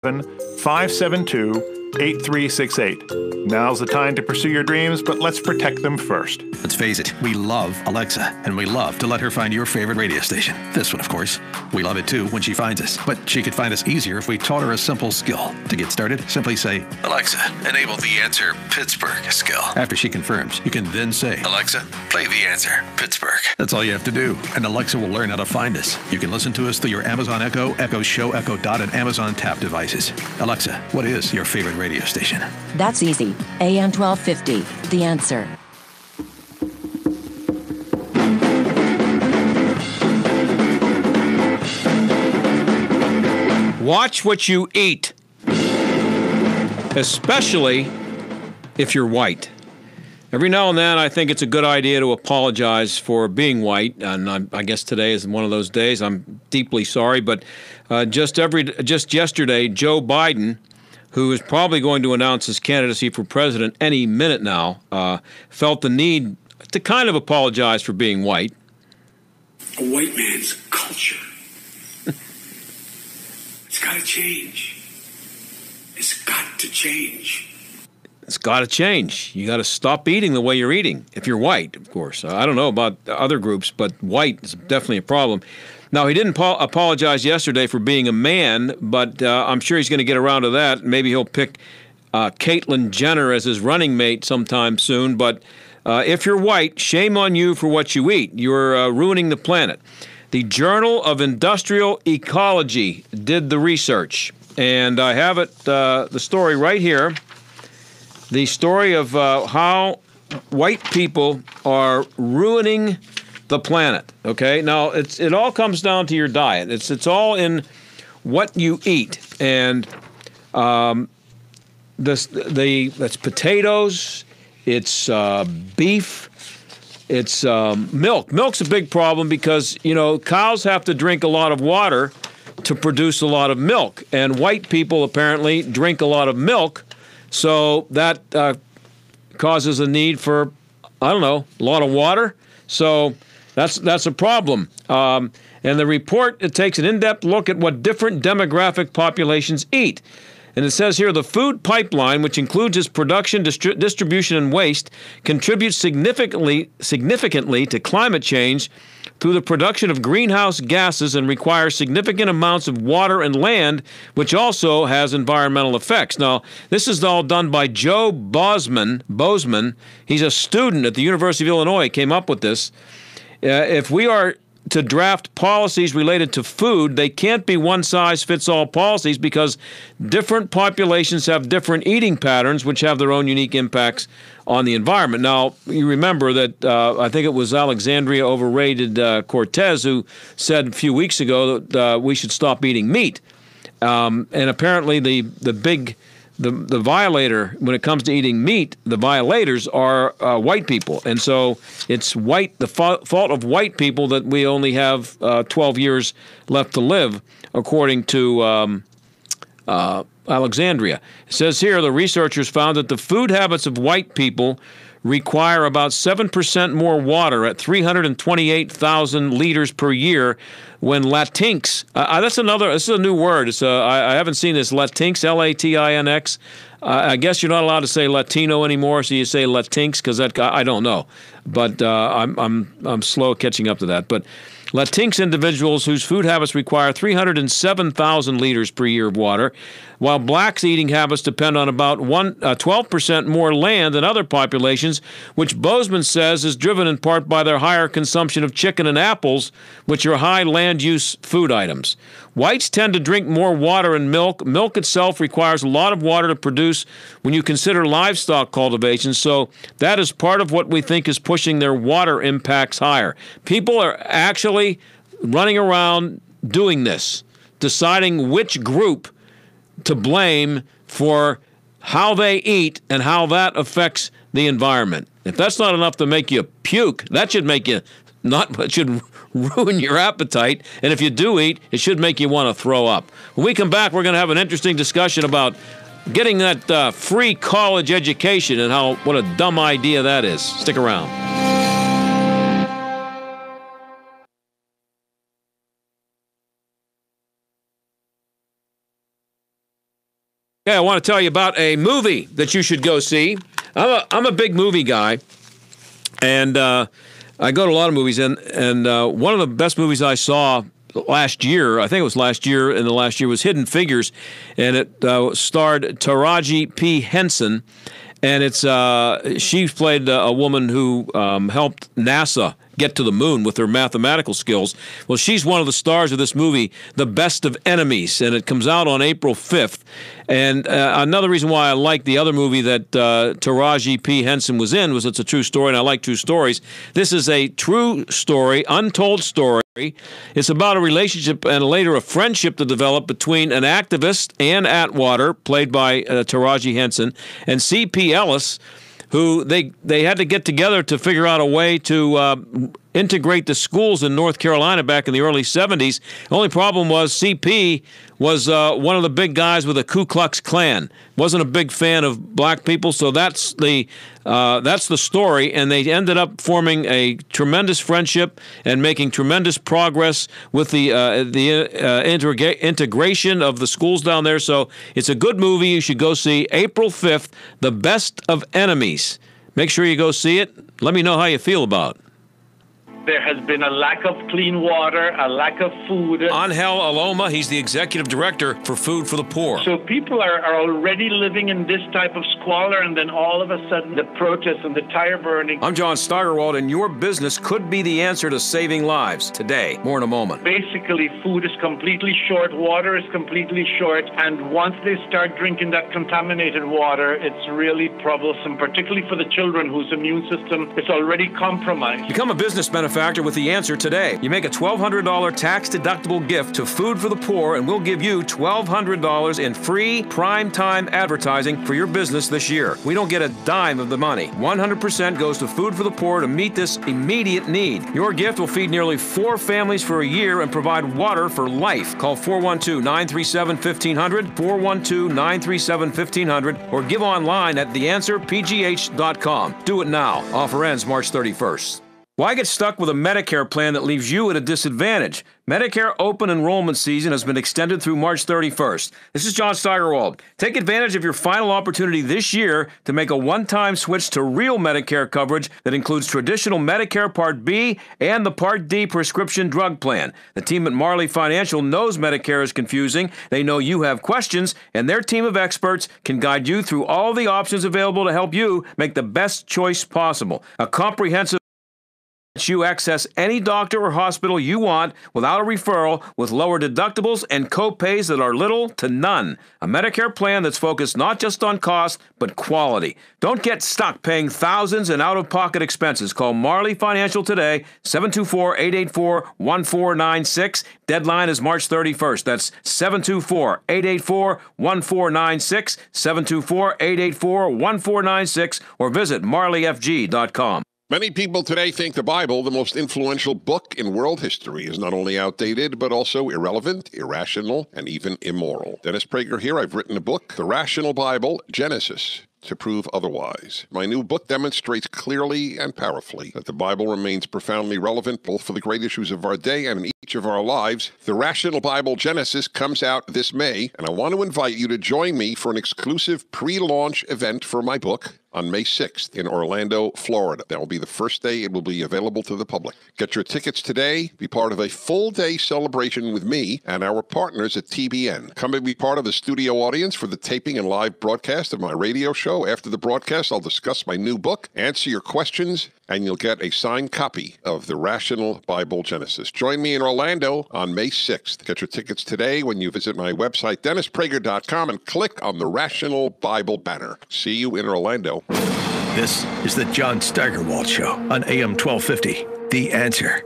572-8368. Now's the time to pursue your dreams, but let's protect them first. Let's face it, we love Alexa, and we love to let her find your favorite radio station. This one, of course. We love it, too, when she finds us. But she could find us easier if we taught her a simple skill. To get started, simply say, Alexa, enable the Answer Pittsburgh skill. After she confirms, you can then say, Alexa, play the Answer Pittsburgh. That's all you have to do, and Alexa will learn how to find us. You can listen to us through your Amazon Echo, Echo Show, Echo Dot, and Amazon Tap devices. Alexa, what is your favorite radio station? That's easy. AM 1250, The Answer. Watch what you eat, especially if you're white. Every now and then, I think it's a good idea to apologize for being white, and I guess today is one of those days. I'm deeply sorry, but just yesterday, Joe Biden, who is probably going to announce his candidacy for president any minute now, felt the need to kind of apologize for being white. A white man's culture. It's got to change. It's got to change. It's got to change. You got to stop eating the way you're eating, if you're white, of course. I don't know about other groups, but white is definitely a problem. Now, he didn't apologize yesterday for being a man, but I'm sure he's going to get around to that. Maybe he'll pick Caitlyn Jenner as his running mate sometime soon. But if you're white, shame on you for what you eat. You're ruining the planet. The Journal of Industrial Ecology did the research, and I have it, the story right here. The story of how white people are ruining the planet. Okay, now it all comes down to your diet. It's all in what you eat, and that's potatoes, it's beef, it's milk. Milk's a big problem because cows have to drink a lot of water to produce a lot of milk, and white people apparently drink a lot of milk. So that causes a need for, a lot of water. So that's a problem. And the report, it takes an in-depth look at what different demographic populations eat. And it says here, the food pipeline, which includes its production, distribution, and waste, contributes significantly to climate change through the production of greenhouse gases and requires significant amounts of water and land, which also has environmental effects. Now, this is all done by Joe Bozeman. He's a student at the University of Illinois, came up with this. If we are to draft policies related to food, they can't be one-size-fits-all policies because different populations have different eating patterns, which have their own unique impacts on the environment. Now, you remember that I think it was Alexandria overrated Cortez who said a few weeks ago that we should stop eating meat. And apparently the violator, when it comes to eating meat, the violators are white people. And so it's the fault of white people that we only have 12 years left to live, according to Alexandria. It says here, the researchers found that the food habits of white people require about 7% more water at 328,000 liters per year when Latinx, this is a new word. I haven't seen this, Latinx, Latinx. I guess you're not allowed to say Latino anymore, so you say Latinx because I don't know. But I'm slow catching up to that. But Latinx individuals whose food habits require 307,000 liters per year of water, while blacks' eating habits depend on about 12% more land than other populations, which Bozeman says is driven in part by their higher consumption of chicken and apples, which are high land-use food items. Whites tend to drink more water and milk. Milk itself requires a lot of water to produce when you consider livestock cultivation, so that is part of what we think is pushing their water impacts higher. People are actually running around doing this, deciding which group to blame for how they eat and how that affects the environment. If that's not enough to make you puke, that should make you it should ruin your appetite. And if you do eat, it should make you want to throw up. When we come back, we're going to have an interesting discussion about getting that free college education and what a dumb idea that is. Stick around. Yeah, I want to tell you about a movie that you should go see. I'm a big movie guy, and I go to a lot of movies, and one of the best movies I saw last year, I think it was last year, and the last year was Hidden Figures, and it starred Taraji P. Henson, and she played a woman who helped NASA get to the moon with her mathematical skills. Well, she's one of the stars of this movie, The Best of Enemies, and it comes out on April 5th. And another reason why I like the other movie that Taraji P. Henson was in was it's a true story, and I like true stories. This is a true story, untold story. It's about a relationship and later a friendship that developed between an activist, Ann Atwater, played by Taraji Henson, and C.P. Ellis, who they had to get together to figure out a way to integrate the schools in North Carolina back in the early 70s. The only problem was CP was one of the big guys with the Ku Klux Klan. Wasn't a big fan of black people, so that's the story. And they ended up forming a tremendous friendship and making tremendous progress with the integration of the schools down there. So it's a good movie. You should go see April 5th, The Best of Enemies. Make sure you go see it. Let me know how you feel about it. There has been a lack of clean water, a lack of food. Angel Aloma, he's the executive director for Food for the Poor. So people are already living in this type of squalor, and then all of a sudden the protests and the tire burning. I'm John Steigerwald, and your business could be the answer to saving lives today. More in a moment. Basically, food is completely short, water is completely short, and once they start drinking that contaminated water, it's really troublesome, particularly for the children whose immune system is already compromised. Become a business benefactor with the answer today. You make a $1,200 tax-deductible gift to Food for the Poor, and we'll give you $1,200 in free prime-time advertising for your business this year. We don't get a dime of the money. 100% goes to Food for the Poor to meet this immediate need. Your gift will feed nearly 4 families for a year and provide water for life. Call 412-937-1500, 412-937-1500, or give online at theanswerpgh.com. Do it now. Offer ends March 31st. Why get stuck with a Medicare plan that leaves you at a disadvantage? Medicare open enrollment season has been extended through March 31st. This is John Steigerwald. Take advantage of your final opportunity this year to make a one-time switch to real Medicare coverage that includes traditional Medicare Part B and the Part D prescription drug plan. The team at Marley Financial knows Medicare is confusing. They know you have questions, and their team of experts can guide you through all the options available to help you make the best choice possible. A comprehensive you access any doctor or hospital you want without a referral, with lower deductibles and co-pays that are little to none. A Medicare plan that's focused not just on cost, but quality. Don't get stuck paying thousands in out-of-pocket expenses. Call Marley Financial today, 724-884-1496. Deadline is March 31st. That's 724-884-1496, 724-884-1496, or visit marleyfg.com. Many people today think the Bible, the most influential book in world history, is not only outdated, but also irrelevant, irrational, and even immoral. Dennis Prager here. I've written a book, The Rational Bible, Genesis, to prove otherwise. My new book demonstrates clearly and powerfully that the Bible remains profoundly relevant both for the great issues of our day and in each of our lives. The Rational Bible Genesis comes out this May, and I want to invite you to join me for an exclusive pre-launch event for my book on May 6th in Orlando, Florida. That will be the first day it will be available to the public. Get your tickets today. Be part of a full-day celebration with me and our partners at TBN. Come and be part of the studio audience for the taping and live broadcast of my radio show. After the broadcast, I'll discuss my new book, answer your questions, and you'll get a signed copy of the Rational Bible Genesis. Join me in Orlando on May 6th. Get your tickets today when you visit my website, DennisPrager.com, and click on the Rational Bible banner. See you in Orlando. This is the John Steigerwald Show on AM 1250. The Answer.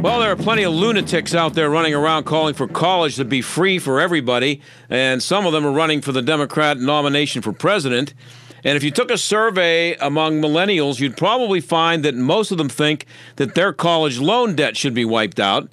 Well, there are plenty of lunatics out there running around calling for college to be free for everybody, and some of them are running for the Democrat nomination for president. And if you took a survey among millennials, you'd probably find that most of them think that their college loan debt should be wiped out.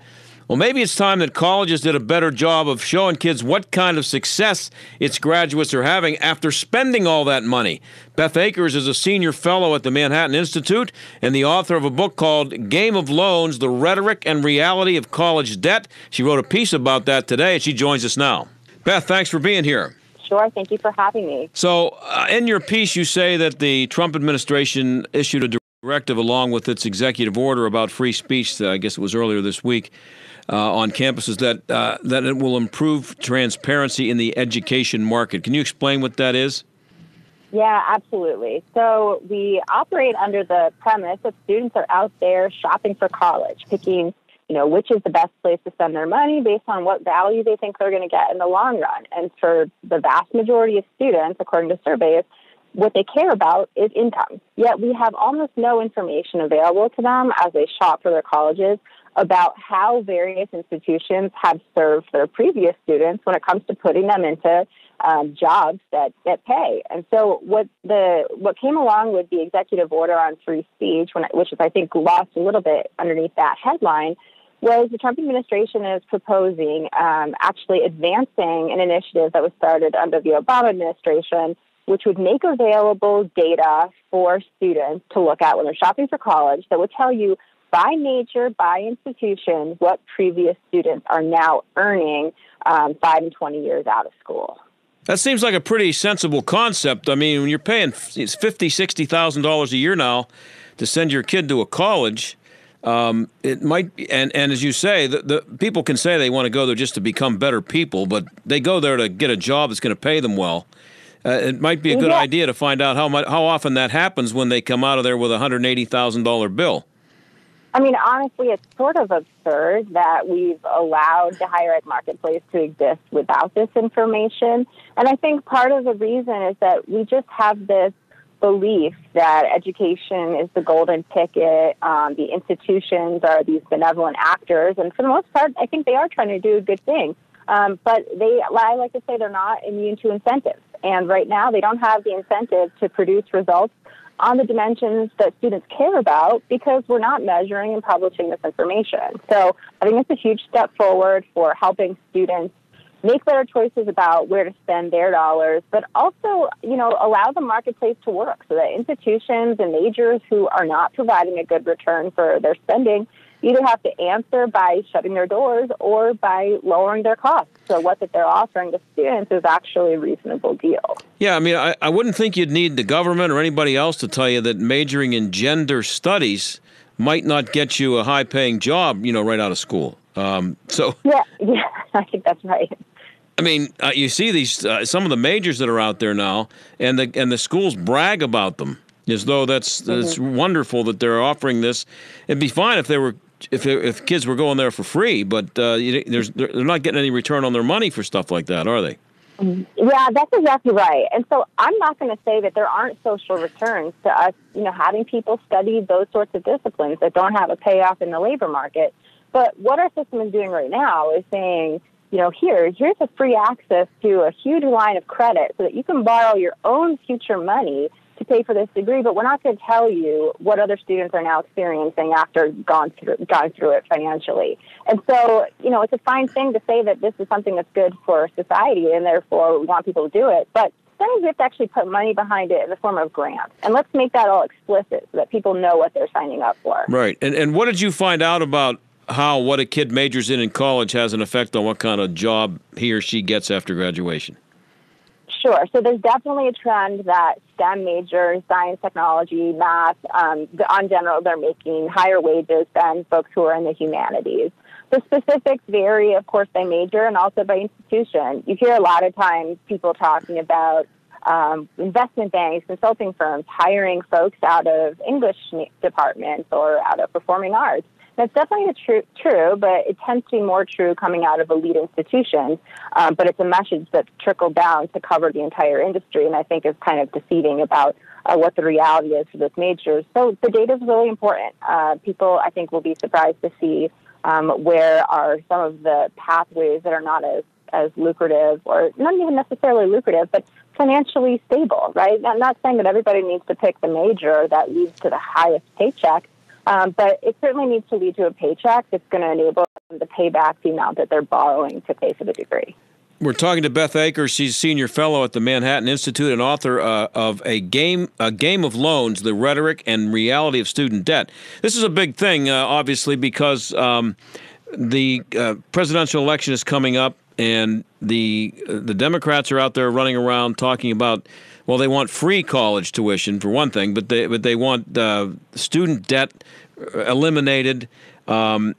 Well, maybe it's time that colleges did a better job of showing kids what kind of success its graduates are having after spending all that money. Beth Akers is a senior fellow at the Manhattan Institute and the author of a book called Game of Loans, The Rhetoric and Reality of College Debt. She wrote a piece about that today, and she joins us now. Beth, thanks for being here. Sure. Thank you for having me. So in your piece, you say that the Trump administration issued a directive along with its executive order about free speech, I guess it was earlier this week, on campuses, that it will improve transparency in the education market. Can you explain what that is? Yeah, absolutely. So we operate under the premise that students are out there shopping for college, picking, which is the best place to spend their money based on what value they think they're going to get in the long run. And for the vast majority of students, according to surveys, what they care about is income. Yet we have almost no information available to them as they shop for their colleges about how various institutions have served their previous students when it comes to putting them into jobs that pay. And so what came along with the executive order on free speech, which is, I think, lost a little bit underneath that headline, was the Trump administration is proposing actually advancing an initiative that was started under the Obama administration, which would make available data for students to look at when they're shopping for college that would tell you by major, by institution, what previous students are now earning 5 and 20 years out of school. That seems like a pretty sensible concept. I mean, when you're paying $50,000, $60,000 a year now to send your kid to a college, it might be, and as you say, the people can say they want to go there just to become better people, but they go there to get a job that's going to pay them well. It might be a good idea to find out how often that happens when they come out of there with a $180,000 bill. I mean, honestly, it's sort of absurd that we've allowed the higher ed marketplace to exist without this information. And I think part of the reason is that we just have this belief that education is the golden ticket. The institutions are these benevolent actors. And for the most part, I think they are trying to do a good thing. But I like to say they're not immune to incentives. And right now, they don't have the incentive to produce results on the dimensions that students care about because we're not measuring and publishing this information. So I think it's a huge step forward for helping students make better choices about where to spend their dollars, but also, allow the marketplace to work so that institutions and majors who are not providing a good return for their spending either have to answer by shutting their doors or by lowering their costs. So what that they're offering to students is actually a reasonable deal. Yeah, I mean, I wouldn't think you'd need the government or anybody else to tell you that majoring in gender studies might not get you a high-paying job, right out of school. Yeah, I think that's right. I mean, you see these some of the majors that are out there now, and the schools brag about them as though that's wonderful that they're offering this. It'd be fine if kids were going there for free, but they're not getting any return on their money for stuff like that, are they? Yeah, that's exactly right. And so I'm not going to say that there aren't social returns to us, having people study those sorts of disciplines that don't have a payoff in the labor market. But what our system is doing right now is saying, here's a free access to a huge line of credit so that you can borrow your own future money to pay for this degree, but we're not going to tell you what other students are now experiencing after gone through it financially. And so, it's a fine thing to say that this is something that's good for society and therefore we want people to do it. But sometimes we have to actually put money behind it in the form of grants. And let's make that all explicit so that people know what they're signing up for. Right. And what did you find out about what a kid majors in college has an effect on what kind of job he or she gets after graduation? Sure. So there's definitely a trend that STEM majors, science, technology, math, on general, they're making higher wages than folks who are in the humanities. The specifics vary, of course, by major and also by institution. You hear a lot of times people talking about investment banks, consulting firms, hiring folks out of English departments or out of performing arts. That's definitely true, but it tends to be more true coming out of elite institutions. But it's a message that's trickled down to cover the entire industry, and I think is kind of deceiving about what the reality is for those majors. So the data is really important. People, I think, will be surprised to see where are some of the pathways that are not as lucrative, or not even necessarily lucrative, but financially stable, right? I'm not saying that everybody needs to pick the major that leads to the highest paycheck, but it certainly needs to lead to a paycheck that's going to enable them to pay back the amount that they're borrowing to pay for the degree. We're talking to Beth Akers. She's senior fellow at the Manhattan Institute and author of A Game of Loans, The Rhetoric and Reality of Student Debt. This is a big thing, obviously, because the presidential election is coming up, And the Democrats are out there running around talking about, well, they want free college tuition for one thing, but they want student debt eliminated. But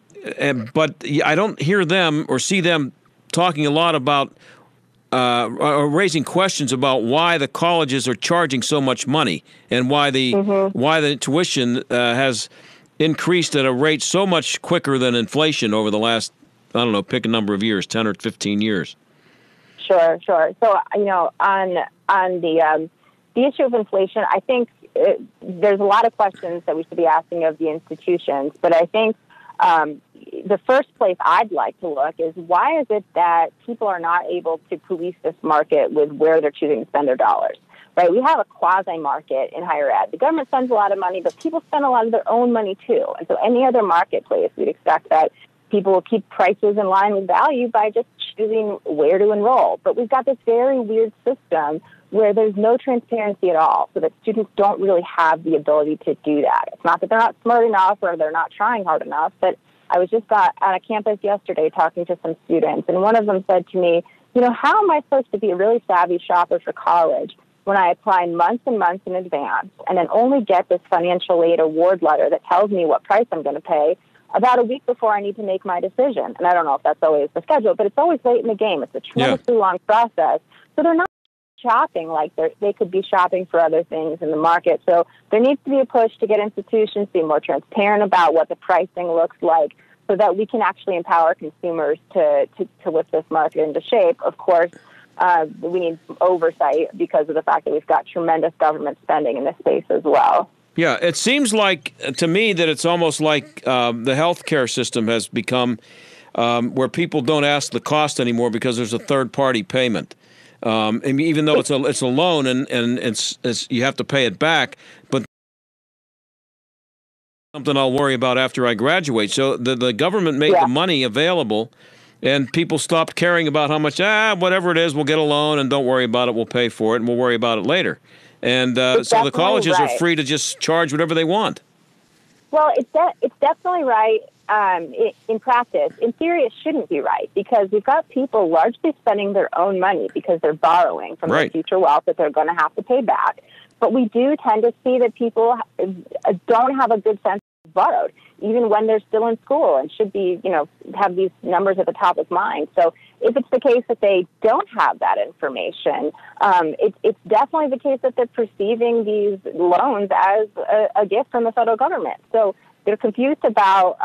I don't hear them or see them talking a lot about or raising questions about why the colleges are charging so much money and why the tuition has increased at a rate so much quicker than inflation over the last, I don't know, pick a number of years, 10 or 15 years. Sure. So, on the issue of inflation, I think there's a lot of questions that we should be asking of the institutions, but I think the first place I'd like to look is, why is it that people are not able to police this market with where they're choosing to spend their dollars? Right? We have a quasi-market in higher ed. The government spends a lot of money, but people spend a lot of their own money too. And so any other marketplace, we'd expect that people will keep prices in line with value by just choosing where to enroll. But we've got this very weird system where there's no transparency at all, so that students don't really have the ability to do that. It's not that they're not smart enough or they're not trying hard enough, but I was just on a campus yesterday talking to some students, and one of them said to me, how am I supposed to be a really savvy shopper for college when I apply months and months in advance and then only get this financial aid award letter that tells me what price I'm going to pay about a week before I need to make my decision? And I don't know if that's always the schedule, but it's always late in the game. It's a tremendously long process. So they're not shopping like they could be shopping for other things in the market. So there needs to be a push to get institutions to be more transparent about what the pricing looks like, so that we can actually empower consumers to lift this market into shape. Of course, we need oversight because of the fact that we've got tremendous government spending in this space as well. Yeah, it seems like to me that it's almost like the healthcare system has become where people don't ask the cost anymore because there's a third-party payment. And even though it's a loan and it's you have to pay it back, but something I'll worry about after I graduate. So the government made the money available, and people stopped caring about how much, whatever it is, we'll get a loan and don't worry about it, we'll pay for it, and we'll worry about it later. And so the colleges are free to just charge whatever they want. Well, it's definitely right in practice. In theory, it shouldn't be right, because we've got people largely spending their own money because they're borrowing from their future wealth that they're going to have to pay back. But we do tend to see that people don't have a good sense of borrowed, even when they're still in school, and should be, have these numbers at the top of mind. So if it's the case that they don't have that information, it's definitely the case that they're perceiving these loans as a gift from the federal government. So they're confused about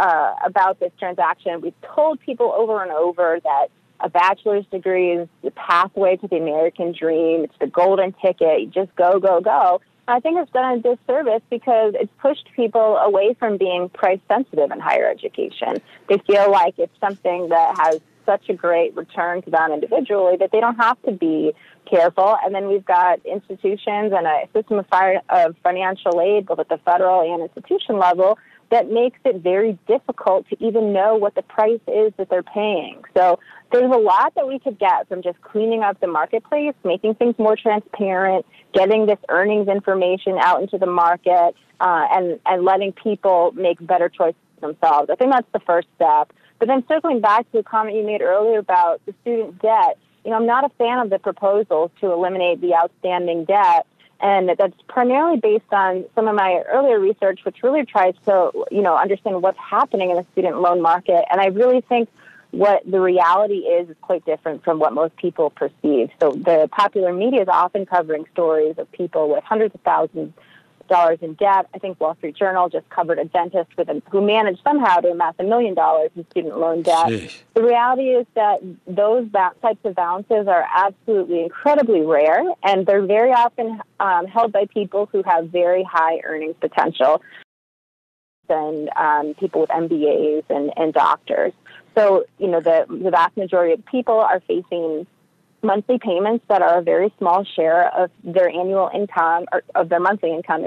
this transaction. We've told people over and over that a bachelor's degree is the pathway to the American dream. It's the golden ticket. You just go, go, go. I think it's done a disservice because it's pushed people away from being price sensitive in higher education. They feel like it's something that has such a great return to them individually that they don't have to be careful. And then we've got institutions and a system of financial aid, both at the federal and institution level, that makes it very difficult to even know what the price is that they're paying. So there's a lot that we could get from just cleaning up the marketplace, making things more transparent, getting this earnings information out into the market, and letting people make better choices themselves. I think that's the first step. But then circling back to the comment you made earlier about the student debt, I'm not a fan of the proposals to eliminate the outstanding debt. And that's primarily based on some of my earlier research, which really tries to, understand what's happening in the student loan market. And I really think what the reality is quite different from what most people perceive. So the popular media is often covering stories of people with hundreds of thousands of dollars in debt. I think Wall Street Journal just covered a dentist who managed somehow to amass $1 million in student loan debt. Jeez. The reality is that those types of balances are absolutely incredibly rare, and they're very often held by people who have very high earnings potential, and people with MBAs and doctors. So, the vast majority of people are facing monthly payments that are a very small share of their annual income, or of their monthly income,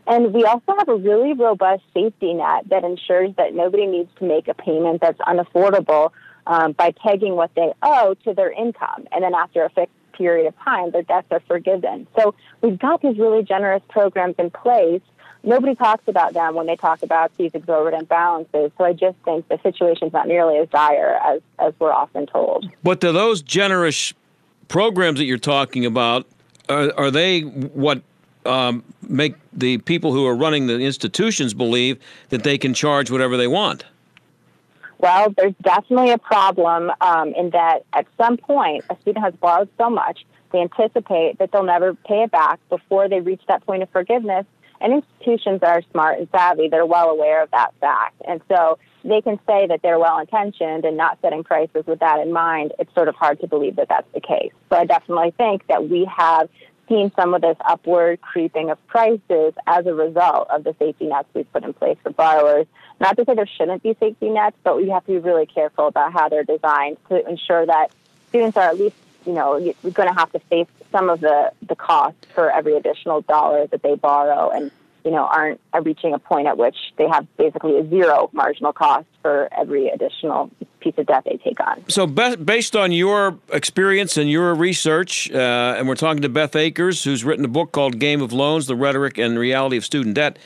And we also have a really robust safety net that ensures that nobody needs to make a payment that's unaffordable by pegging what they owe to their income. And then after a fixed period of time, their debts are forgiven. So we've got these really generous programs in place nobody talks about them when they talk about these exorbitant balances. So I just think the situation's not nearly as dire as we're often told. But do those generous programs that you're talking about, are they what make the people who are running the institutions believe that they can charge whatever they want? Well, there's definitely a problem in that at some point a student has borrowed so much, they anticipate that they'll never pay it back before they reach that point of forgiveness. And institutions that are smart and savvy, they're well aware of that fact. And so they can say that they're well-intentioned and not setting prices with that in mind. It's sort of hard to believe that that's the case. So I definitely think that we have seen some of this upward creeping of prices as a result of the safety nets we've put in place for borrowers. Not to say there shouldn't be safety nets, but we have to be really careful about how they're designed to ensure that students are at least, you're going to have to face some of the cost for every additional dollar that they borrow, and aren't reaching a point at which they have basically a zero marginal cost for every additional piece of debt they take on. So based on your experience and your research, and we're talking to Beth Akers, who's written a book called Game of Loans, The Rhetoric and Reality of Student Debt.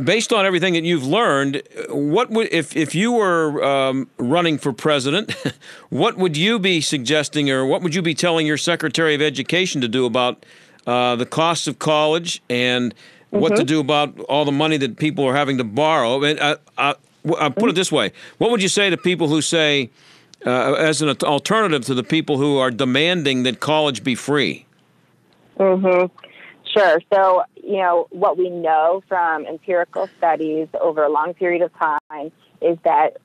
Based on everything that you've learned, what would, if you were running for president, what would you be suggesting, or what would you be telling your Secretary of Education to do about the cost of college and what to do about all the money that people are having to borrow? I'll put it this way. What would you say to people who say, as an alternative to the people who are demanding that college be free? Sure. So, what we know from empirical studies over a long period of time is that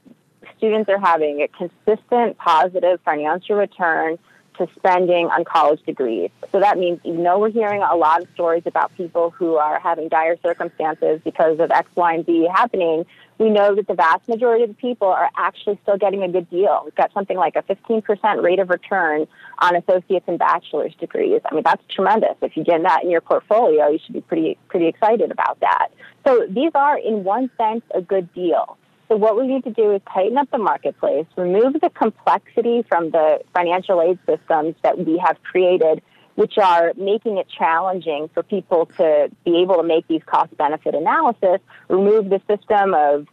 students are having a consistent positive financial return to spending on college degrees. So that means, we're hearing a lot of stories about people who are having dire circumstances because of X, Y, and Z happening, we know that the vast majority of the people are actually still getting a good deal. We've got something like a 15% rate of return on associate's and bachelor's degrees. I mean, that's tremendous. If you get that in your portfolio, you should be pretty excited about that. So these are, in one sense, a good deal. So what we need to do is tighten up the marketplace, remove the complexity from the financial aid systems that we have created, which are making it challenging for people to be able to make these cost-benefit analysis, remove the system of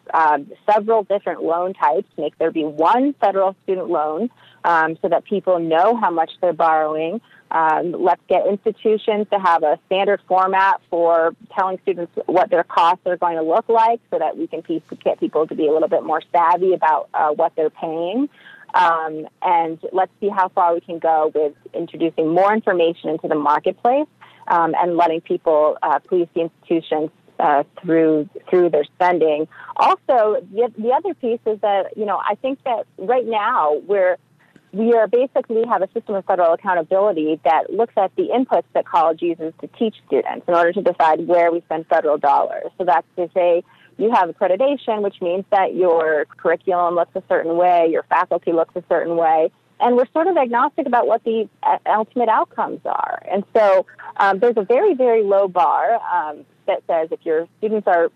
several different loan types, make there be one federal student loan so that people know how much they're borrowing. Let's get institutions to have a standard format for telling students what their costs are going to look like so that we can get people to be a little bit more savvy about what they're paying. And let's see how far we can go with introducing more information into the marketplace and letting people police the institutions through their spending. Also, the other piece is that, I think that right now we are basically have a system of federal accountability that looks at the inputs that college uses to teach students in order to decide where we spend federal dollars. So that's to say, you have accreditation, which means that your curriculum looks a certain way, your faculty looks a certain way, and we're sort of agnostic about what the ultimate outcomes are. And so there's a very, very low bar that says if your students are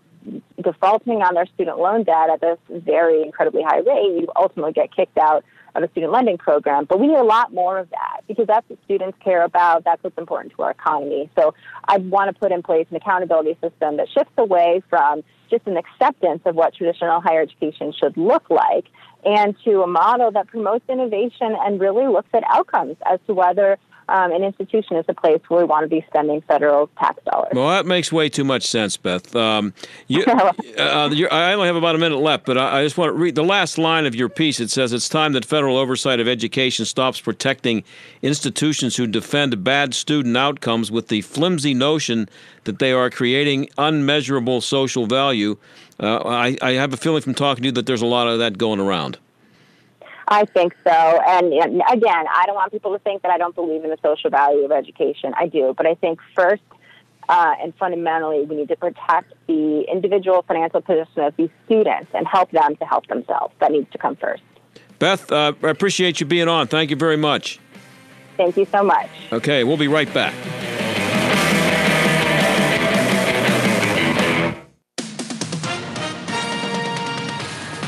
defaulting on their student loan debt at this very incredibly high rate, you ultimately get kicked out of a student lending program. But we need a lot more of that because that's what students care about. That's what's important to our economy. So I want to put in place an accountability system that shifts away from just an acceptance of what traditional higher education should look like and to a model that promotes innovation and really looks at outcomes as to whether an institution is a place where we want to be spending federal tax dollars. Well, that makes way too much sense, Beth. I only have about a minute left, but I just want to read the last line of your piece. It says, it's time that federal oversight of education stops protecting institutions who defend bad student outcomes with the flimsy notion that they are creating unmeasurable social value. I have a feeling from talking to you that there's a lot of that going around. I think so. And again, I don't want people to think that I don't believe in the social value of education. I do. But I think first and fundamentally, we need to protect the individual financial position of these students and help them to help themselves. That needs to come first. Beth, I appreciate you being on. Thank you very much. Thank you so much. Okay, we'll be right back.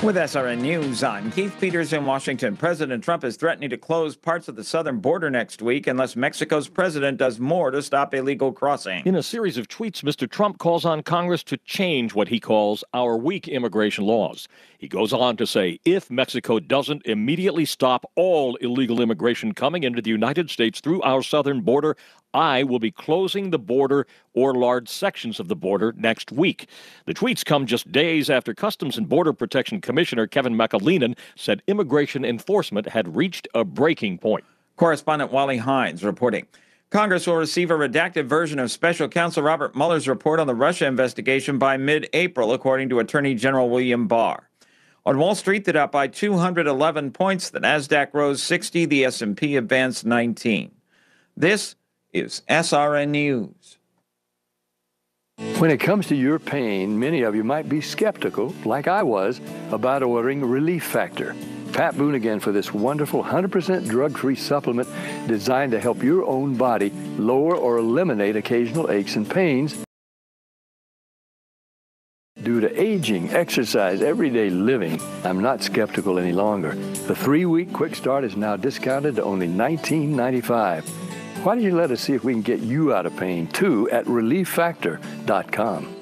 With SRN News, I'm Keith Peters in Washington. President Trump is threatening to close parts of the southern border next week unless Mexico's president does more to stop illegal crossing. In a series of tweets, Mr. Trump calls on Congress to change what he calls our weak immigration laws. He goes on to say, if Mexico doesn't immediately stop all illegal immigration coming into the United States through our southern border, I will be closing the border or large sections of the border next week. The tweets come just days after Customs and Border Protection Commissioner Kevin McAleenan said immigration enforcement had reached a breaking point. Correspondent Wally Hines reporting. Congress will receive a redacted version of Special Counsel Robert Mueller's report on the Russia investigation by mid-April, according to Attorney General William Barr. On Wall Street, the Dow by 211 points, the Nasdaq rose 60, the S&P advanced 19. This is SRN News. When it comes to your pain, many of you might be skeptical, like I was, about ordering Relief Factor. Pat Boone again for this wonderful 100% drug-free supplement designed to help your own body lower or eliminate occasional aches and pains due to aging, exercise, everyday living. I'm not skeptical any longer. The 3-week quick start is now discounted to only $19.95. Why don't you let us see if we can get you out of pain, too, at ReliefFactor.com.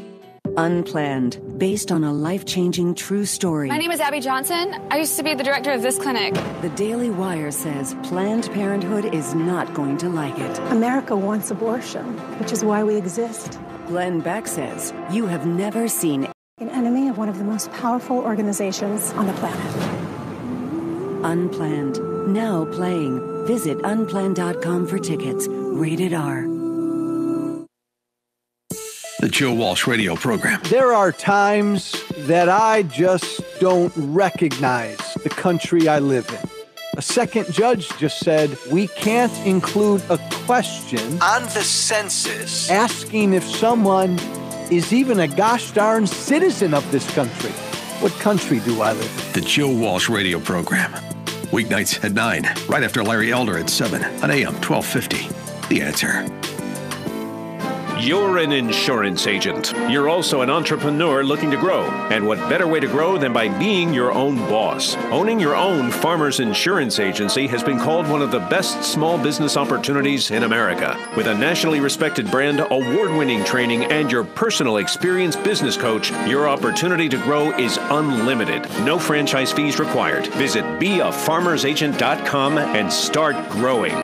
Unplanned, based on a life-changing true story. My name is Abby Johnson. I used to be the director of this clinic. The Daily Wire says Planned Parenthood is not going to like it. America wants abortion, which is why we exist. Glenn Beck says you have never seen an enemy of one of the most powerful organizations on the planet. Unplanned, now playing. Visit unplanned.com for tickets. Rated R. The Joe Walsh Radio Program. There are times that I just don't recognize the country I live in. A second judge just said we can't include a question on the census asking if someone is even a gosh darn citizen of this country. What country do I live in? The Joe Walsh Radio Program. Weeknights at 9, right after Larry Elder at 7 on AM 1250. The Answer. You're an insurance agent. You're also an entrepreneur looking to grow. And what better way to grow than by being your own boss? Owning your own Farmers Insurance Agency has been called one of the best small business opportunities in America. With a nationally respected brand, award-winning training, and your personal experienced business coach, your opportunity to grow is unlimited. No franchise fees required. Visit beafarmersagent.com and start growing.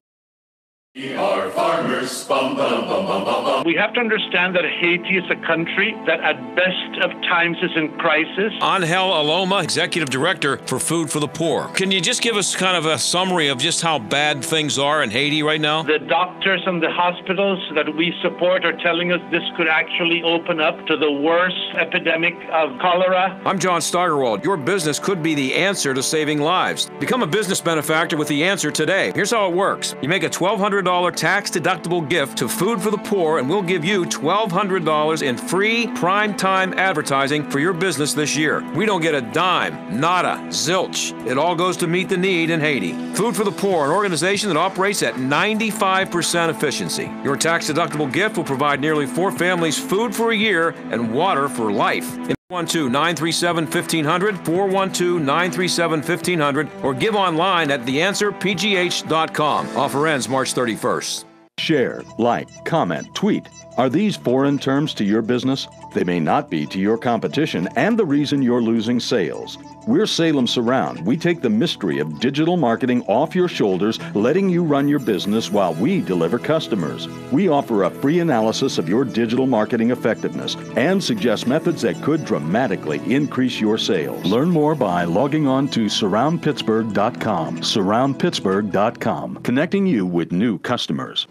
We are farmers. Bum, bum, bum, bum, bum, bum. We have to understand that Haiti is a country that at best of times is in crisis. Angel Aloma, Executive Director for Food for the Poor. Can you just give us kind of a summary of just how bad things are in Haiti right now? The doctors and the hospitals that we support are telling us this could actually open up to the worst epidemic of cholera. I'm John Steigerwald. Your business could be the answer to saving lives. Become a business benefactor with The Answer today. Here's how it works. You make a $1,200 tax-deductible gift to Food for the Poor, and we'll give you $1,200 in free prime-time advertising for your business this year. We don't get a dime, nada, zilch. It all goes to meet the need in Haiti. Food for the Poor, an organization that operates at 95% efficiency. Your tax-deductible gift will provide nearly 4 families food for a year and water for life. 412-937-1500, 412-937-1500, or give online at theanswerpgh.com. Offer ends March 31st. Share, like, comment, tweet. Are these foreign terms to your business? They may not be to your competition and the reason you're losing sales. We're Salem Surround. We take the mystery of digital marketing off your shoulders, letting you run your business while we deliver customers. We offer a free analysis of your digital marketing effectiveness and suggest methods that could dramatically increase your sales. Learn more by logging on to surroundpittsburgh.com. Surroundpittsburgh.com, connecting you with new customers.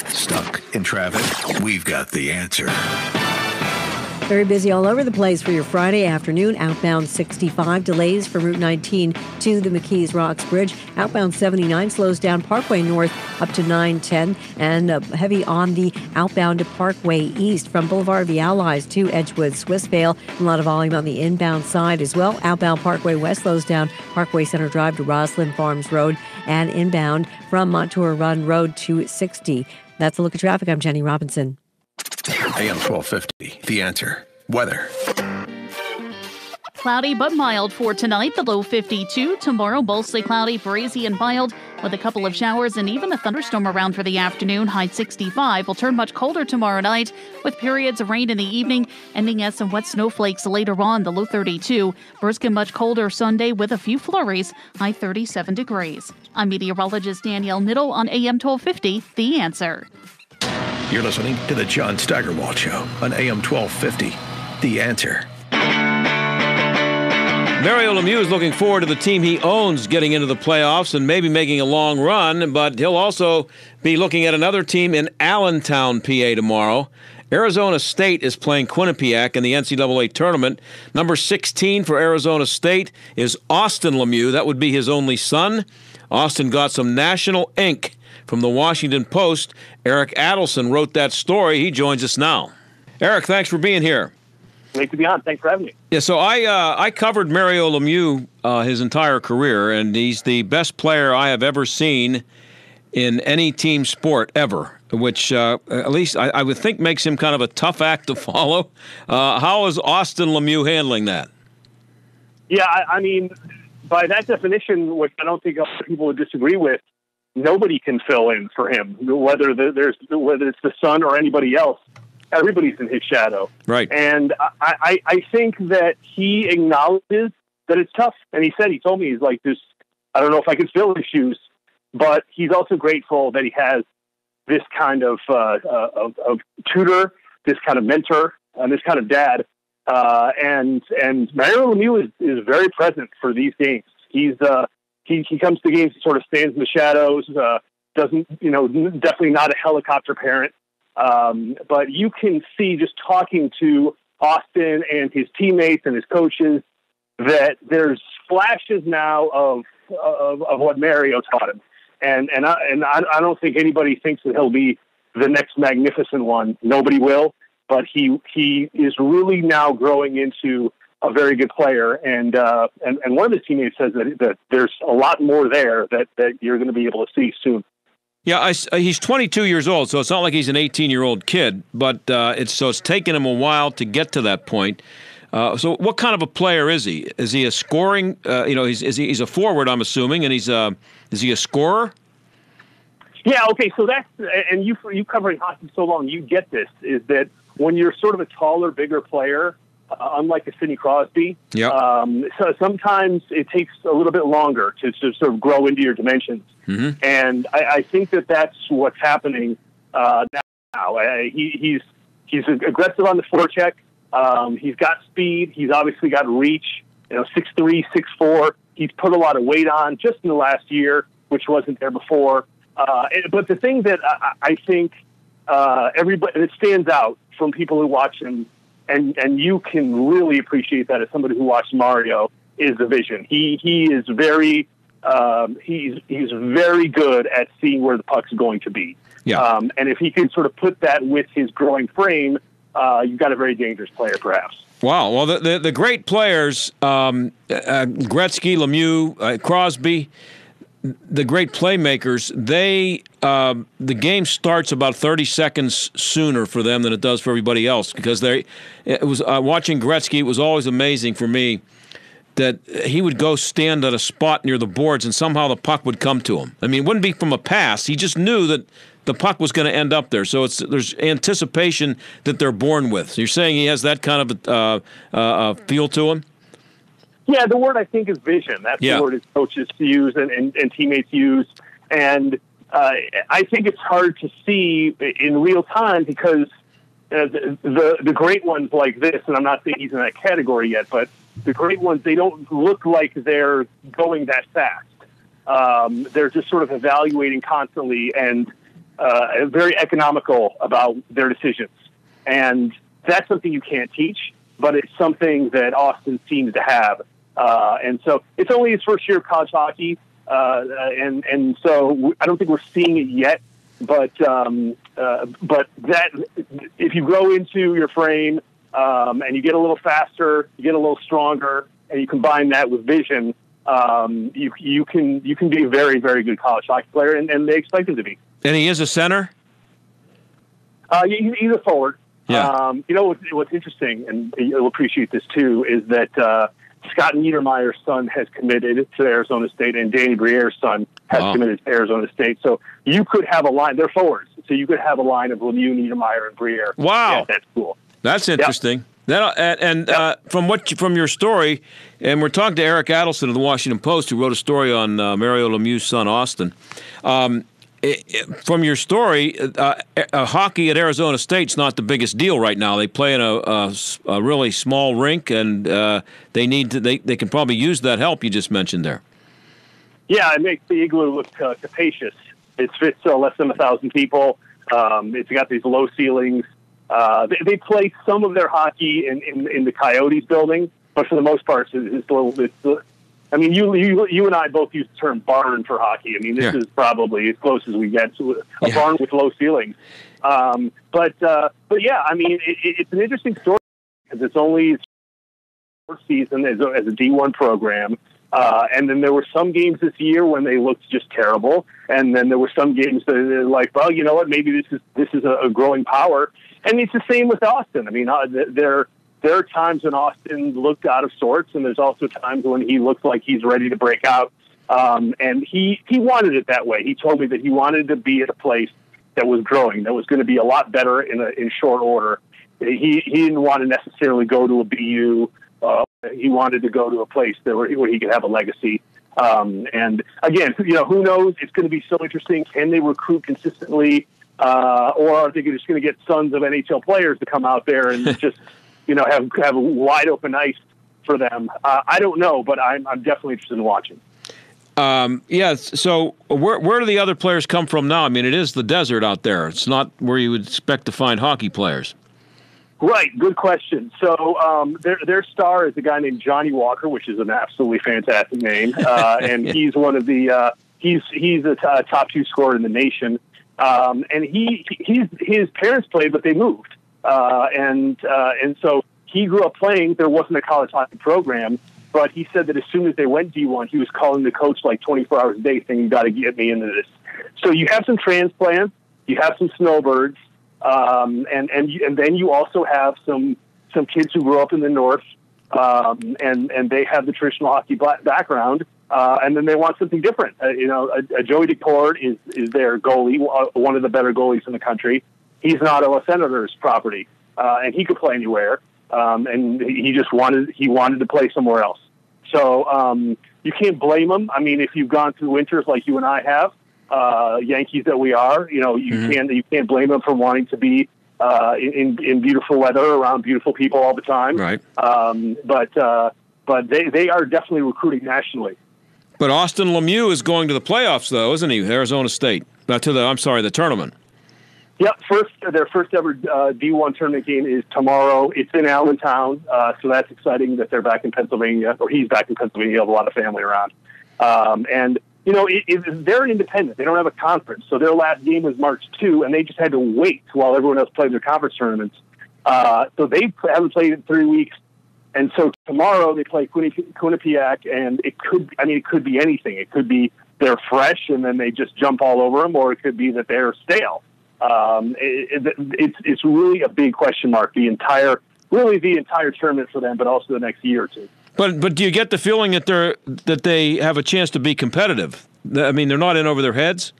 Stuck in traffic? We've got the answer. Very busy all over the place for your Friday afternoon. Outbound 65 delays from Route 19 to the McKees Rocks Bridge. Outbound 79 slows down Parkway North up to 910, and heavy on the outbound to Parkway East from Boulevard of the Allies to Edgewood Swissvale. A lot of volume on the inbound side as well. Outbound Parkway West slows down Parkway Center Drive to Roslyn Farms Road, and inbound from Montour Run Road to 60. That's a look at traffic. I'm Jenny Robinson. AM 1250, The Answer. Weather. Cloudy but mild for tonight, the low 52. Tomorrow, mostly cloudy, breezy, and mild, with a couple of showers and even a thunderstorm around for the afternoon. High 65. Will turn much colder tomorrow night, with periods of rain in the evening, ending as some wet snowflakes later on. The low 32. Brisk much colder Sunday with a few flurries. High 37 degrees. I'm meteorologist Danielle Niddle on AM 1250, The Answer. You're listening to the John Steigerwald Show on AM 1250, The Answer. Mario Lemieux is looking forward to the team he owns getting into the playoffs and maybe making a long run, but he'll also be looking at another team in Allentown, PA tomorrow. Arizona State is playing Quinnipiac in the NCAA tournament. Number 16 for Arizona State is Austin Lemieux. That would be his only son. Austin got some national ink from the Washington Post. Eric Adelson wrote that story. He joins us now. Eric, thanks for being here. Great to be on. Thanks for having me. Yeah, so I covered Mario Lemieux his entire career, and he's the best player I have ever seen in any team sport ever, which at least I would think makes him kind of a tough act to follow. How is Austin Lemieux handling that? Yeah, I mean, by that definition, which I don't think a lot of people would disagree with, nobody can fill in for him, whether it's the son or anybody else. Everybody's in his shadow. Right. And I think that he acknowledges that it's tough. And he told me, he's like, I don't know if I can fill his shoes, but he's also grateful that he has this kind of tutor, this kind of mentor, and this kind of dad. And Mario Lemieux is very present for these games. He comes to games, he sort of stands in the shadows, definitely not a helicopter parent. But you can see, just talking to Austin and his teammates and his coaches, that there's flashes now of what Mario taught him. And I don't think anybody thinks that he'll be the next magnificent one. Nobody will, but he is really now growing into a very good player. And one of his teammates says that there's a lot more there that you're going to be able to see soon. Yeah, he's 22 years old, so it's not like he's an 18-year-old kid, but it's taken him a while to get to that point. So what kind of a player is he? Is he a scoring, he's a forward, I'm assuming, and is he a scorer? Yeah, okay, so that's, and you covering hockey so long, you get this, is that when you're sort of a taller, bigger player, unlike a Sidney Crosby, so sometimes it takes a little bit longer to sort of grow into your dimensions. Mm-hmm. And I think that's what's happening now. He's aggressive on the forecheck. He's got speed. He's obviously got reach. 6'3", 6'4". He's put a lot of weight on just in the last year, which wasn't there before. But the thing that I think everybody that stands out from people who watch him, and you can really appreciate that as somebody who watched Mario, is the vision. He is very he's very good at seeing where the puck's going to be. Yeah. And if he can sort of put that with his growing frame, you've got a very dangerous player, perhaps. Wow. Well, the great players, Gretzky, Lemieux, Crosby, the great playmakers, the game starts about 30 seconds sooner for them than it does for everybody else, because watching Gretzky, it was always amazing for me that he would go stand at a spot near the boards and somehow the puck would come to him. I mean, it wouldn't be from a pass. He just knew that the puck was going to end up there. So there's anticipation that they're born with. So you're saying he has that kind of feel to him? Yeah, the word I think is vision. That's the word his coaches use and teammates use. And I think it's hard to see in real time because the great ones like this, and I'm not saying he's in that category yet, but the great ones, they don't look like they're going that fast. They're just sort of evaluating constantly and very economical about their decisions. And that's something you can't teach, but it's something that Austin seems to have. And so it's only his first year of college hockey. And so I don't think we're seeing it yet, but that if you grow into your frame, and you get a little faster, you get a little stronger, and you combine that with vision, you can be a very, very good college hockey player, and they expect him to be. And he is a center? He's a forward. Yeah. What's interesting, and you'll appreciate this too, is that Scott Niedermayer's son has committed to Arizona State, and Danny Briere's son has committed to Arizona State. So you could have a line. They're forwards, so you could have a line of Lemieux, Niedermayer, and Briere. Wow, that's cool. That's interesting. Yep. From your story, and we're talking to Eric Adelson of the Washington Post, who wrote a story on Mario Lemieux's son Austin. From your story, hockey at Arizona State's not the biggest deal right now. They play in a really small rink, and they can probably use that help you just mentioned there. Yeah, it makes the igloo look capacious. It fits less than 1,000 people. It's got these low ceilings. They play some of their hockey in the Coyotes building, but for the most part, it's a little bit. I mean, you and I both use the term barn for hockey. I mean, this is probably as close as we get to a barn with low ceilings. But yeah, I mean, it's an interesting story because it's only short season as a D1 program. And then there were some games this year when they looked just terrible. And then there were some games that are like, well, you know what, maybe this is a growing power. And it's the same with Austin. I mean, there are times when Austin looked out of sorts, and there's also times when he looks like he's ready to break out. And he wanted it that way. He told me that he wanted to be at a place that was growing, that was going to be a lot better in short order. He didn't want to necessarily go to a BU. He wanted to go to a place where he could have a legacy. And again, who knows? It's going to be so interesting. Can they recruit consistently? Or are they just going to get sons of NHL players to come out there and just, have wide open ice for them? I don't know, but I'm definitely interested in watching. So where do the other players come from now? I mean, it is the desert out there. It's not where you would expect to find hockey players. Right. Good question. So their star is a guy named Johnny Walker, which is an absolutely fantastic name. And he's one of the he's a top 2 scorer in the nation. And his parents played, but they moved. And so he grew up playing. There wasn't a college hockey program, but he said that as soon as they went D1, he was calling the coach like 24 hours a day saying, you got to get me into this. So you have some transplants, you have some snowbirds, and then you also have some kids who grew up in the North, and they have the traditional hockey background, and then they want something different. Joey Decord is their goalie, one of the better goalies in the country. He's an Ottawa Senators property, and he could play anywhere, and he wanted to play somewhere else. So you can't blame him. I mean, if you've gone through winters like you and I have, Yankees that we are, you can't blame them for wanting to be in beautiful weather around beautiful people all the time. Right. But they are definitely recruiting nationally. But Austin Lemieux is going to the playoffs, though, isn't he? Arizona State. The tournament. Yep. Their first ever D1 tournament game is tomorrow. It's in Allentown, so that's exciting that they're back in Pennsylvania, or he's back in Pennsylvania. He has a lot of family around, and. They're independent. They don't have a conference. So their last game was March 2, and they just had to wait while everyone else played their conference tournaments. So they haven't played in 3 weeks. And so tomorrow they play Quinnipiac, and it could be anything. It could be they're fresh, and then they just jump all over them, or it could be that they're stale. It's really a big question mark, the entire tournament for them, but also the next year or two. But do you get the feeling that they have a chance to be competitive? I mean, they're not in over their heads?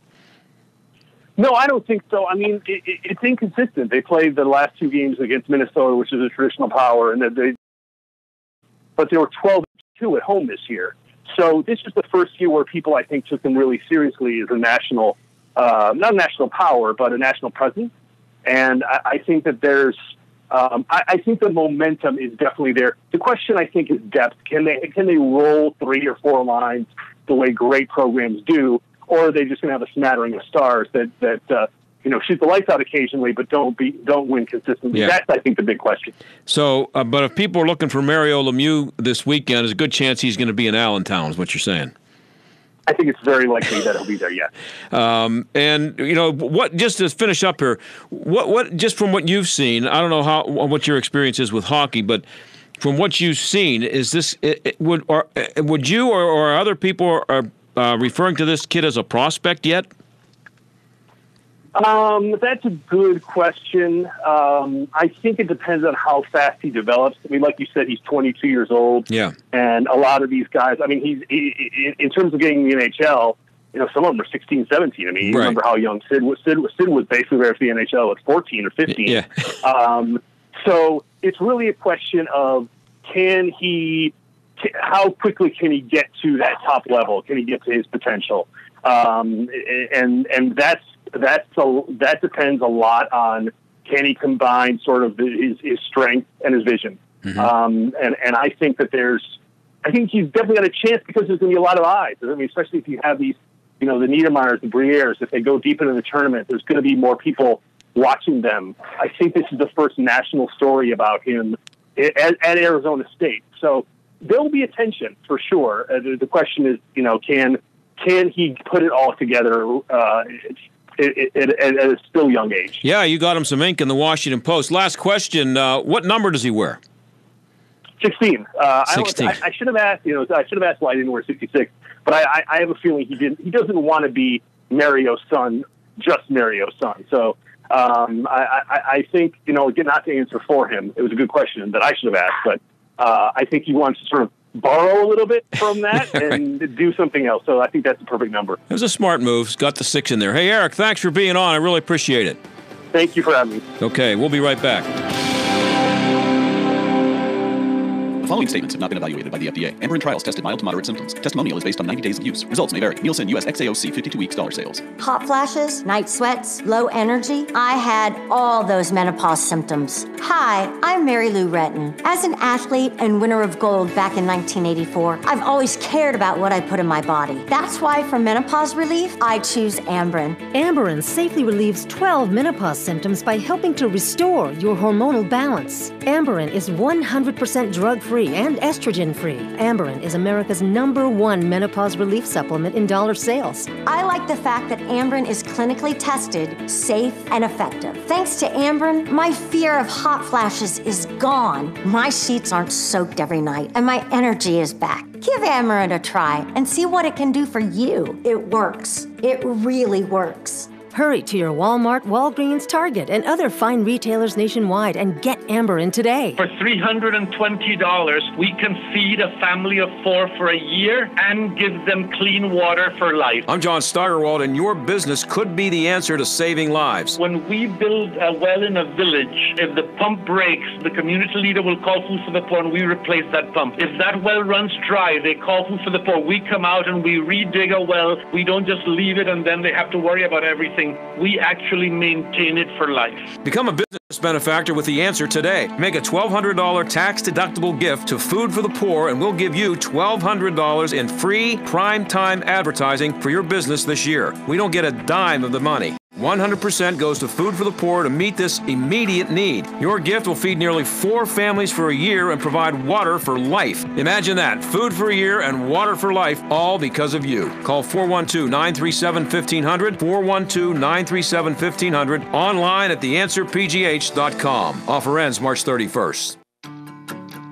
No, I don't think so. I mean, it's inconsistent. They played the last 2 games against Minnesota, which is a traditional power, but they were 12-2 at home this year. So this is the first year where people, I think, took them really seriously as a national, not a national power, but a national presence. And I think that there's. I think the momentum is definitely there. The question, I think, is depth. Can they roll 3 or 4 lines the way great programs do, or are they just going to have a smattering of stars that shoot the lights out occasionally, but don't win consistently? Yeah. That's, I think, the big question. So, but if people are looking for Mario Lemieux this weekend, there's a good chance he's going to be in Allentown, is what you're saying. I think it's very likely that he'll be there, yes. And what? Just to finish up here, what? Just from what you've seen, I don't know what your experience is with hockey, but from what you've seen, is this would you or other people are referring to this kid as a prospect yet? That's a good question. I think it depends on how fast he develops. I mean, like you said, he's 22 years old. Yeah. And a lot of these guys, I mean, in terms of getting the NHL, some of them are 16, 17. I mean, you remember how young Sid was. Sid was basically there for the NHL at 14 or 15. Yeah. So it's really a question of how quickly can he get to that top level? Can he get to his potential? And that depends a lot on, can he combine sort of his strength and his vision? Mm-hmm. And I think I think he's definitely got a chance because there's going to be a lot of eyes. I mean, especially if you have these, the Niedermeyers, the Brières, if they go deep into the tournament, there's going to be more people watching them. I think this is the first national story about him at Arizona State. So there will be attention for sure. The question is, can he put it all together at a still young age? Yeah, you got him some ink in the Washington Post. Last question, what number does he wear? 16. 16. I should have asked, I should have asked why he didn't wear 66, but I have a feeling he doesn't want to be Mario's son, just Mario's son. So I think, again, not to answer for him, it was a good question that I should have asked, but I think he wants to sort of borrow a little bit from that and do something else. So I think that's the perfect number. It was a smart move. He's got the 6 in there. Hey, Eric, thanks for being on. I really appreciate it. Thank you for having me. Okay, we'll be right back. The following statements have not been evaluated by the FDA. Amberen trials tested mild to moderate symptoms. Testimonial is based on 90 days of use. Results may vary. Nielsen US XAOC 52 weeks dollar sales. Hot flashes, night sweats, low energy. I had all those menopause symptoms. Hi, I'm Mary Lou Retton. As an athlete and winner of gold back in 1984, I've always cared about what I put in my body. That's why for menopause relief, I choose Amberen. Amberen safely relieves 12 menopause symptoms by helping to restore your hormonal balance. Amberen is 100% drug-free and estrogen-free. Amberen is America's #1 menopause relief supplement in dollar sales. I like the fact that Amberen is clinically tested, safe, and effective. Thanks to Amberen, my fear of hot flashes is gone. My sheets aren't soaked every night, and my energy is back. Give Amberen a try and see what it can do for you. It works. It really works. Hurry to your Walmart, Walgreens, Target, and other fine retailers nationwide and get Amberen today. For $320, we can feed a family of 4 for a year and give them clean water for life. I'm John Steigerwald, and your business could be the answer to saving lives. When we build a well in a village, if the pump breaks, the community leader will call Food for the Poor and we replace that pump. If that well runs dry, they call Food for the Poor. We come out and we redig a well. We don't just leave it and then they have to worry about everything. We actually maintain it for life. Become a business benefactor with the answer today. Make a $1,200 tax-deductible gift to Food for the Poor, and we'll give you $1,200 in free prime-time advertising for your business this year. We don't get a dime of the money. 100% goes to Food for the Poor to meet this immediate need. Your gift will feed nearly 4 families for a year and provide water for life. Imagine that. Food for a year and water for life, all because of you. Call 412-937-1500, 412-937-1500, online at theanswerpgh.com. Offer ends March 31st.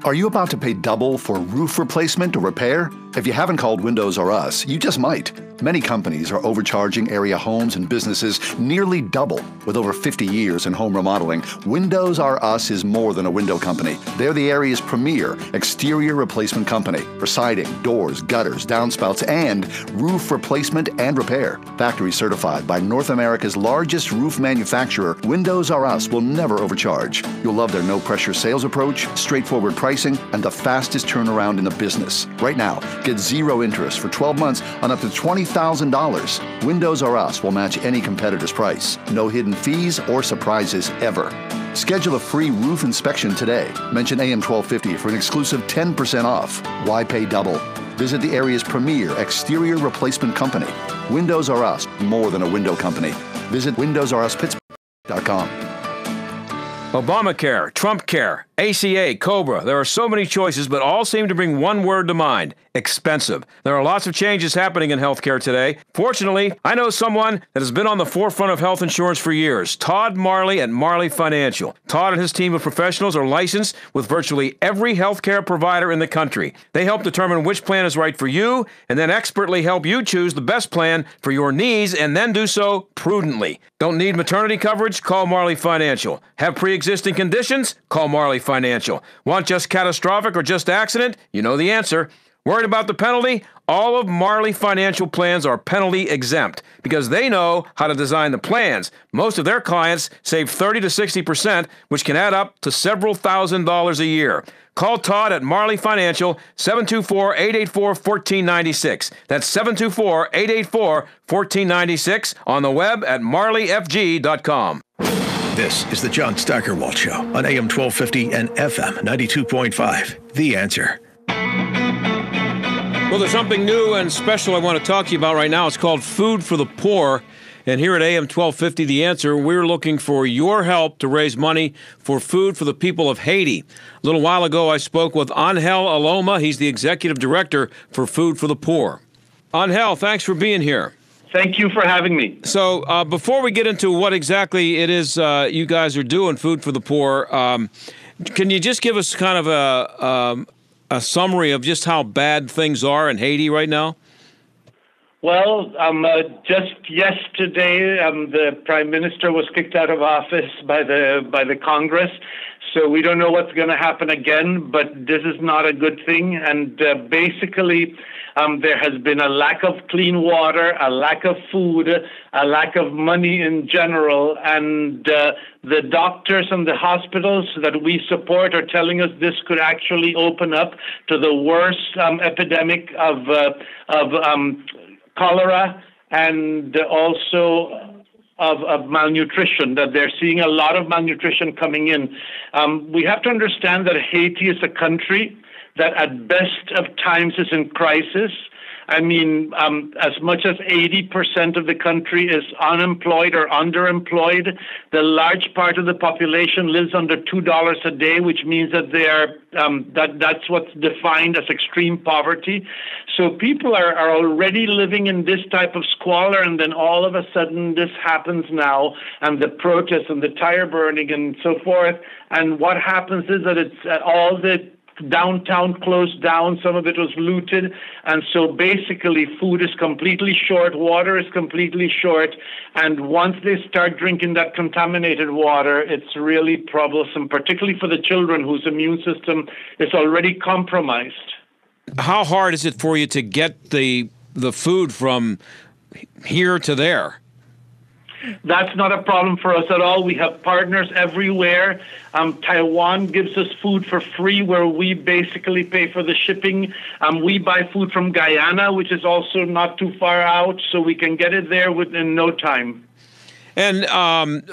Are you about to pay double for roof replacement or repair? If you haven't called Windows R Us, you just might. Many companies are overcharging area homes and businesses nearly double. With over 50 years in home remodeling, Windows R Us is more than a window company. They're the area's premier exterior replacement company for siding, doors, gutters, downspouts, and roof replacement and repair. Factory certified by North America's largest roof manufacturer, Windows R Us will never overcharge. You'll love their no-pressure sales approach, straightforward pricing, and the fastest turnaround in the business. Right now, get 0 interest for 12 months on up to $20,000. Windows R Us will match any competitor's price. No hidden fees or surprises ever. Schedule a free roof inspection today. Mention AM 1250 for an exclusive 10% off. Why pay double? Visit the area's premier exterior replacement company. Windows R Us, more than a window company. Visit WindowsRUsPittsburgh.com. Obamacare, Trumpcare, ACA, COBRA. There are so many choices, but all seem to bring one word to mind: expensive. There are lots of changes happening in healthcare today. Fortunately, I know someone that has been on the forefront of health insurance for years, Todd Marley at Marley Financial. Todd and his team of professionals are licensed with virtually every healthcare provider in the country. They help determine which plan is right for you and then expertly help you choose the best plan for your needs and then do so prudently. Don't need maternity coverage? Call Marley Financial. Have pre-existing conditions? Call Marley Financial. Want just catastrophic or just accident? You know the answer. Worried about the penalty? All of Marley Financial plans are penalty exempt because they know how to design the plans. Most of their clients save 30 to 60%, which can add up to several $1,000s a year. Call Todd at Marley Financial, 724-884-1496. That's 724-884-1496 on the web at marleyfg.com. This is the John Steigerwald Show on AM 1250 and FM 92.5. The Answer. Well, there's something new and special I want to talk to you about right now. It's called Food for the Poor. And here at AM 1250, The Answer, we're looking for your help to raise money for food for the people of Haiti. A little while ago, I spoke with Angel Aloma. He's the executive director for Food for the Poor. Angel, thanks for being here. Thank you for having me. So before we get into what exactly it is you guys are doing, Food for the Poor, can you just give us kind of a summary of just how bad things are in Haiti right now? Well, just yesterday, the Prime Minister was kicked out of office by the Congress. So we don't know what's going to happen again, but this is not a good thing. And basically, there has been a lack of clean water, a lack of food, a lack of money in general. And the doctors and the hospitals that we support are telling us this could actually open up to the worst epidemic of cholera and also of malnutrition, that they're seeing a lot of malnutrition coming in. We have to understand that Haiti is a country that at best of times is in crisis. I mean, as much as 80% of the country is unemployed or underemployed. The large part of the population lives under $2 a day, which means that they are that's what's defined as extreme poverty. So people are already living in this type of squalor, and then all of a sudden this happens now, and the protests and the tire burning and so forth. And what happens is that it's all the downtown closed down, some of it was looted, and so basically food is completely short, water is completely short, and once they start drinking that contaminated water, it's really troublesome, particularly for the children whose immune system is already compromised. How hard is it for you to get the food from here to there? That's not a problem for us at all. We have partners everywhere. Taiwan gives us food for free where we basically pay for the shipping. We buy food from Guyana, which is also not too far out, so we can get it there within no time. And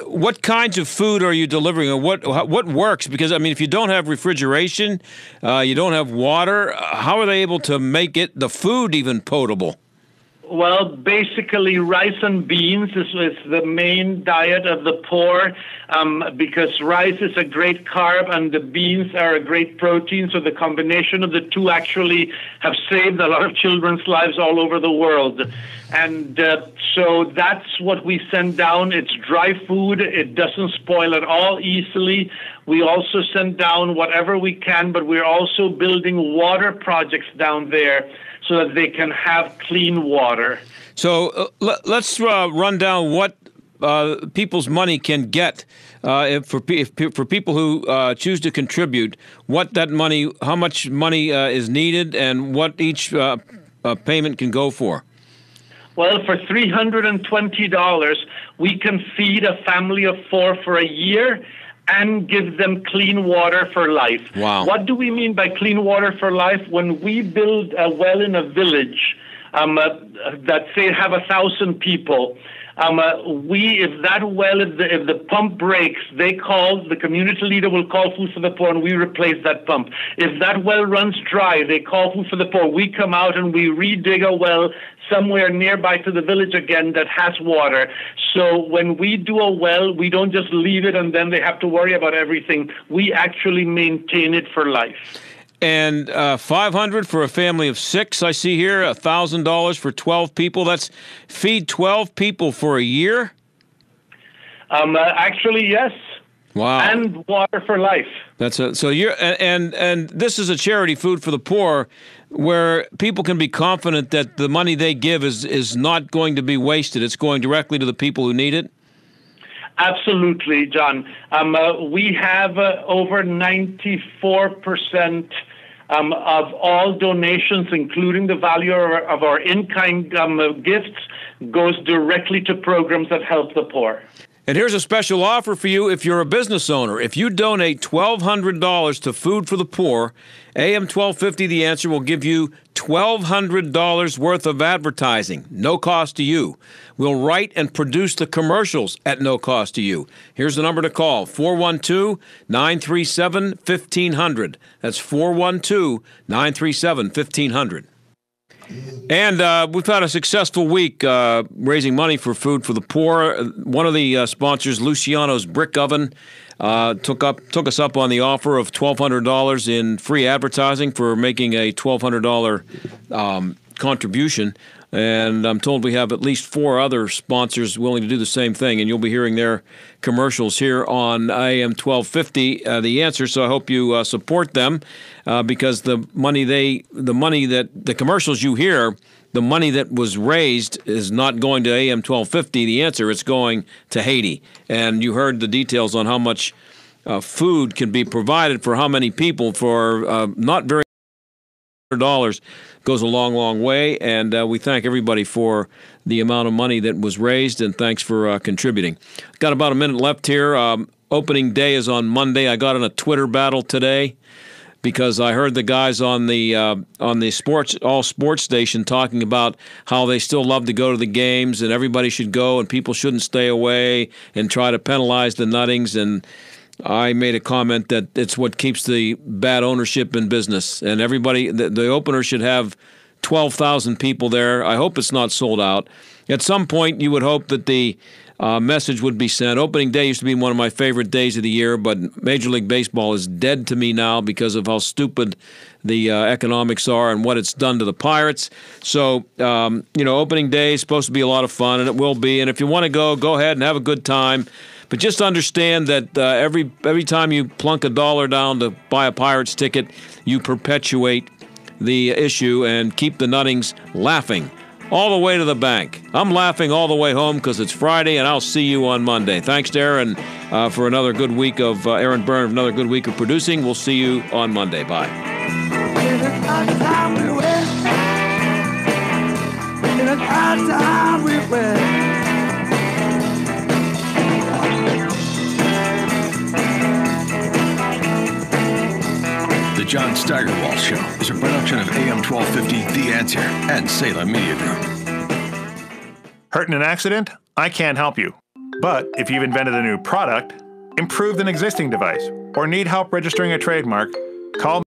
what kinds of food are you delivering, or what works? Because, I mean, if you don't have refrigeration, you don't have water, how are they able to make the food even potable? Well, basically, rice and beans is the main diet of the poor because rice is a great carb and the beans are a great protein. So the combination of the two actually have saved a lot of children's lives all over the world. And so that's what we send down. It's dry food. It doesn't spoil at all easily. We also send down whatever we can, but we're also building water projects down there so that they can have clean water. So let's run down what people's money can get for people who choose to contribute. What that money, how much money is needed, and what each payment can go for. Well, for $320, we can feed a family of 4 for a year and give them clean water for life. Wow. What do we mean by clean water for life? When we build a well in a village that, say, have 1,000 people, If the pump breaks, the community leader will call Food for the Poor and we replace that pump. If that well runs dry, they call Food for the Poor. We come out and we redig a well somewhere nearby to the village again that has water. So when we do a well, we don't just leave it and then they have to worry about everything. We actually maintain it for life. And $500 for a family of 6, I see here, $1,000 for 12 people. That's feed 12 people for a year? Actually, yes. Wow. And water for life. So you're and this is a charity, Food for the Poor, where people can be confident that the money they give is not going to be wasted. It's going directly to the people who need it. Absolutely, John. We have over 94% of all donations, including the value of our in-kind gifts, goes directly to programs that help the poor. And here's a special offer for you if you're a business owner. If you donate $1,200 to Food for the Poor, AM 1250 The Answer will give you $1,200 worth of advertising, no cost to you. We'll write and produce the commercials at no cost to you. Here's the number to call, 412-937-1500. That's 412-937-1500. And we've had a successful week raising money for Food for the Poor. One of the sponsors, Luciano's Brick Oven, took us up on the offer of $1,200 in free advertising for making a $1,200 contribution. And I'm told we have at least 4 other sponsors willing to do the same thing, and you'll be hearing their commercials here on AM 1250, The Answer. So I hope you support them because the money that the commercials you hear, the money that was raised is not going to AM 1250, The Answer. It's going to Haiti. And you heard the details on how much food can be provided for how many people for not very $100 goes a long, long way, and we thank everybody for the amount of money that was raised, and thanks for contributing. Got about a minute left here. Opening day is on Monday. I got in a Twitter battle today because I heard the guys on the sports station talking about how they still love to go to the games and everybody should go and people shouldn't stay away and try to penalize the nuttings, and I made a comment that it's what keeps the bad ownership in business. And everybody, the opener should have 12,000 people there. I hope it's not sold out. At some point, you would hope that the message would be sent. Opening day used to be one of my favorite days of the year, but Major League Baseball is dead to me now because of how stupid the economics are and what it's done to the Pirates. So, opening day is supposed to be a lot of fun, and it will be. And if you want to go ahead and have a good time. But just understand that every time you plunk $1 down to buy a Pirates ticket, you perpetuate the issue and keep the nuttings laughing all the way to the bank. I'm laughing all the way home because it's Friday, and I'll see you on Monday. Thanks to Aaron for another good week of Aaron Byrne, another good week of producing. We'll see you on Monday. Bye. The John Steigerwald Show is a production of AM 1250 The Answer and Salem Media Group. Hurt in an accident? I can't help you. But if you've invented a new product, improved an existing device, or need help registering a trademark, call